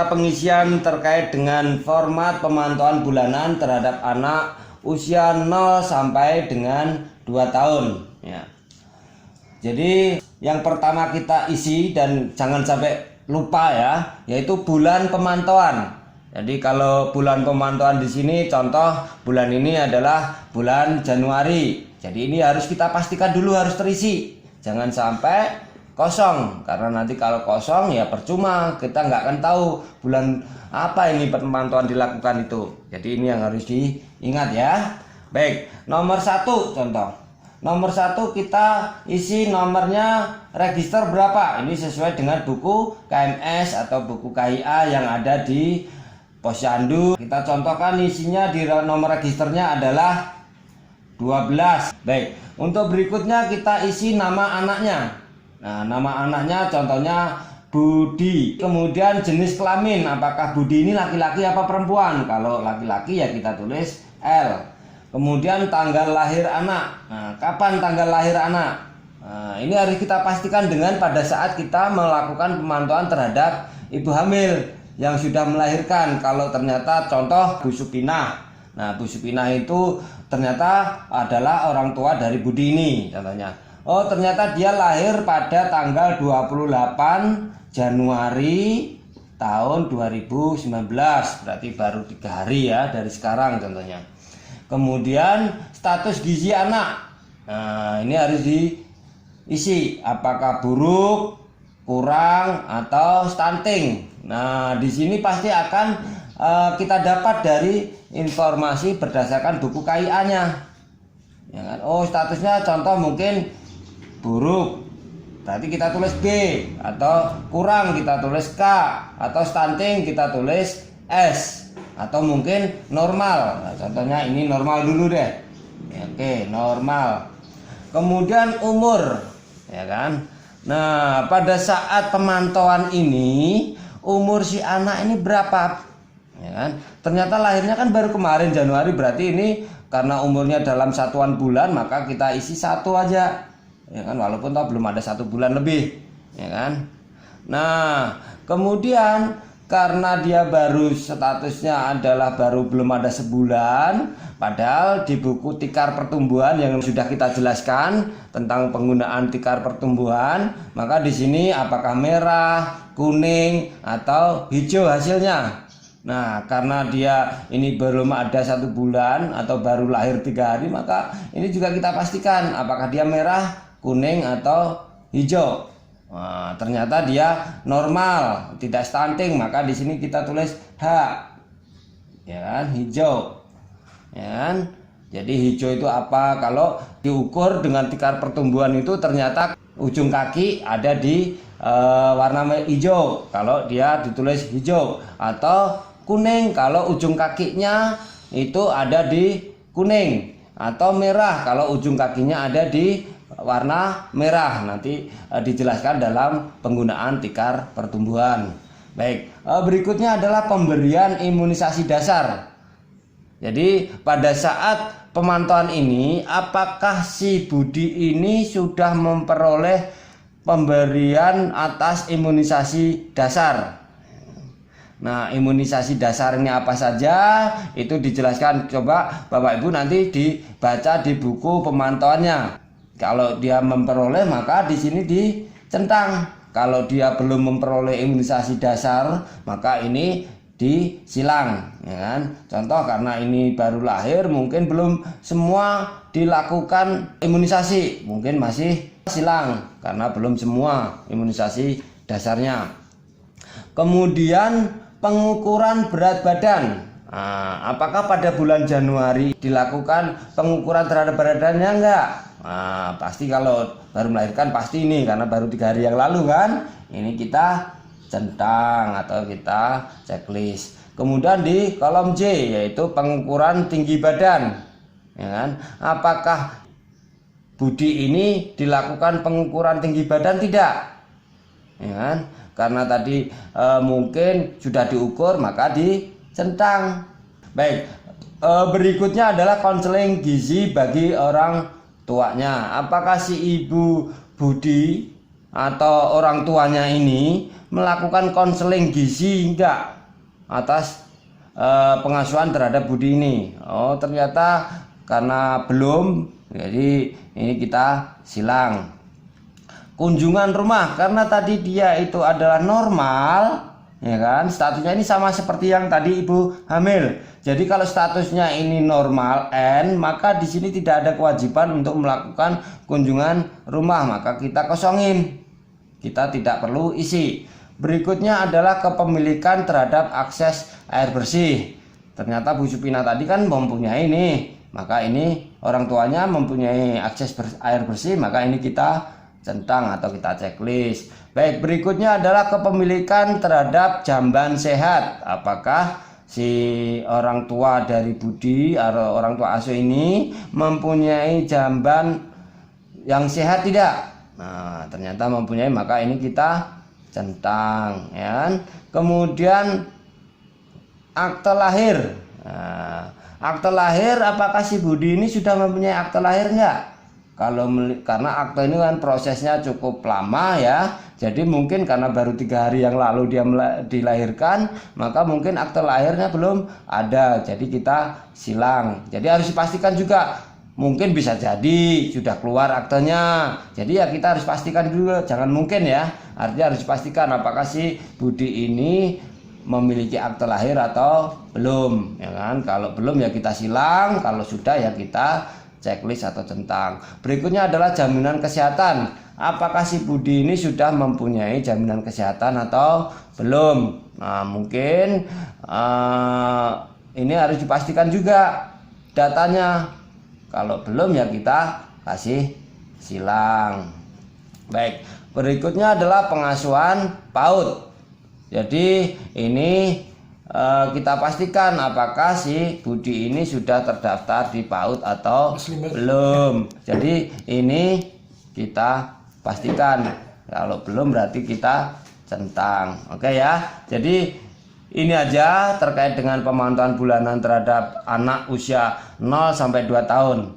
data pengisian terkait dengan format pemantauan bulanan terhadap anak usia 0 sampai dengan 2 tahun ya. Jadi yang pertama kita isi dan jangan sampai lupa ya, yaitu bulan pemantauan. Jadi kalau bulan pemantauan di sini contoh bulan ini adalah bulan Januari. Jadi ini harus kita pastikan dulu harus terisi. Jangan sampai kosong, karena nanti kalau kosong ya percuma, kita nggak akan tahu bulan apa ini pemantauan dilakukan itu. Jadi ini yang harus diingat ya. Baik, nomor 1 contoh. Nomor 1 kita isi nomornya register berapa. Ini sesuai dengan buku KMS atau buku KIA yang ada di Posyandu. Kita contohkan isinya di nomor registernya adalah 12. Baik, untuk berikutnya kita isi nama anaknya. Nah, nama anaknya contohnya Budi. Kemudian jenis kelamin, apakah Budi ini laki-laki apa perempuan? Kalau laki-laki ya kita tulis L. Kemudian tanggal lahir anak. Nah, kapan tanggal lahir anak? Nah, ini harus kita pastikan dengan pada saat kita melakukan pemantauan terhadap ibu hamil yang sudah melahirkan. Kalau ternyata contoh Bu Supinah. Nah, Bu Supinah itu ternyata adalah orang tua dari Budi ini contohnya. Oh, ternyata dia lahir pada tanggal 28 Januari tahun 2019. Berarti baru 3 hari ya dari sekarang contohnya. Kemudian status gizi anak. Nah, ini harus diisi. Apakah buruk, kurang, atau stunting. Nah, di sini pasti akan kita dapat dari informasi berdasarkan buku KIA-nya. Ya kan? Oh, statusnya contoh mungkin buruk, berarti kita tulis B, atau kurang kita tulis K, atau stunting kita tulis S, atau mungkin normal. Nah, contohnya ini normal dulu deh. Oke, normal. Kemudian umur, ya kan. Nah, pada saat pemantauan ini umur si anak ini berapa? Ya kan? Ternyata lahirnya kan baru kemarin Januari, berarti ini karena umurnya dalam satuan bulan maka kita isi 1 aja. Ya kan, walaupun toh belum ada 1 bulan lebih, ya kan. Nah, kemudian karena dia baru statusnya adalah baru belum ada sebulan, padahal di buku tikar pertumbuhan yang sudah kita jelaskan tentang penggunaan tikar pertumbuhan, maka di sini apakah merah, kuning, atau hijau hasilnya. Nah, karena dia ini belum ada 1 bulan atau baru lahir 3 hari, maka ini juga kita pastikan apakah dia merah, kuning, atau hijau. Nah, ternyata dia normal, tidak stunting, maka di sini kita tulis H. Ya kan, hijau. Ya kan? Jadi hijau itu apa? Kalau diukur dengan tikar pertumbuhan itu ternyata ujung kaki ada di warna hijau kalau dia ditulis hijau, atau kuning kalau ujung kakinya itu ada di kuning, atau merah kalau ujung kakinya ada di warna merah. Nanti dijelaskan dalam penggunaan tikar pertumbuhan. Baik, berikutnya adalah pemberian imunisasi dasar. Jadi pada saat pemantauan ini apakah si Budi ini sudah memperoleh pemberian atas imunisasi dasar. Nah, imunisasi dasar ini apa saja itu dijelaskan, coba Bapak Ibu nanti dibaca di buku pemantauannya. Kalau dia memperoleh maka di sini dicentang. Kalau dia belum memperoleh imunisasi dasar maka ini disilang, ya kan? Contoh karena ini baru lahir mungkin belum semua dilakukan imunisasi, mungkin masih silang karena belum semua imunisasi dasarnya. Kemudian pengukuran berat badan. Nah, apakah pada bulan Januari dilakukan pengukuran terhadap berat badannya enggak? Nah, pasti kalau baru melahirkan pasti ini karena baru 3 hari yang lalu kan. Ini kita centang atau kita checklist. Kemudian di kolom J yaitu pengukuran tinggi badan. Ya kan? Apakah Budi ini dilakukan pengukuran tinggi badan? Tidak. Ya kan? Karena tadi mungkin sudah diukur maka dicentang. Baik, berikutnya adalah konseling gizi bagi orang tuanya. Apakah si ibu Budi atau orang tuanya ini melakukan konseling gizi enggak atas pengasuhan terhadap Budi ini. Oh, ternyata karena belum, jadi ini kita silang. Kunjungan rumah, karena tadi dia itu adalah normal, ya kan, statusnya ini sama seperti yang tadi ibu hamil. Jadi kalau statusnya ini normal N, maka di sini tidak ada kewajiban untuk melakukan kunjungan rumah, maka kita kosongin, kita tidak perlu isi. Berikutnya adalah kepemilikan terhadap akses air bersih. Ternyata Bu Supina tadi kan mempunyai ini, maka ini orang tuanya mempunyai akses air bersih, maka ini kita centang atau kita checklist. Baik, berikutnya adalah kepemilikan terhadap jamban sehat. Apakah si orang tua dari Budi atau orang tua asuh ini mempunyai jamban yang sehat tidak? Nah, ternyata mempunyai, maka ini kita centang, ya. Kemudian akte lahir. Nah, akte lahir, apakah si Budi ini sudah mempunyai akte lahir enggak? Karena akte ini kan prosesnya cukup lama, ya. Jadi mungkin karena baru 3 hari yang lalu dia dilahirkan, maka mungkin akte lahirnya belum ada. Jadi kita silang. Jadi harus dipastikan juga. Mungkin bisa jadi sudah keluar aktenya. Jadi ya kita harus pastikan dulu, jangan mungkin, ya. Artinya harus dipastikan apakah si Budi ini memiliki akte lahir atau belum, ya kan? Kalau belum ya kita silang, kalau sudah ya kita checklist atau centang. Berikutnya adalah jaminan kesehatan. Apakah si Budi ini sudah mempunyai jaminan kesehatan atau belum? Nah, mungkin ini harus dipastikan juga datanya. Kalau belum ya kita kasih silang. Baik, berikutnya adalah pengasuhan PAUD. Jadi ini kita pastikan apakah si Budi ini sudah terdaftar di PAUD atau belum. Jadi ini kita pastikan. Kalau belum berarti kita centang. Oke, ya. Jadi ini aja terkait dengan pemantauan bulanan terhadap anak usia 0 sampai 2 tahun.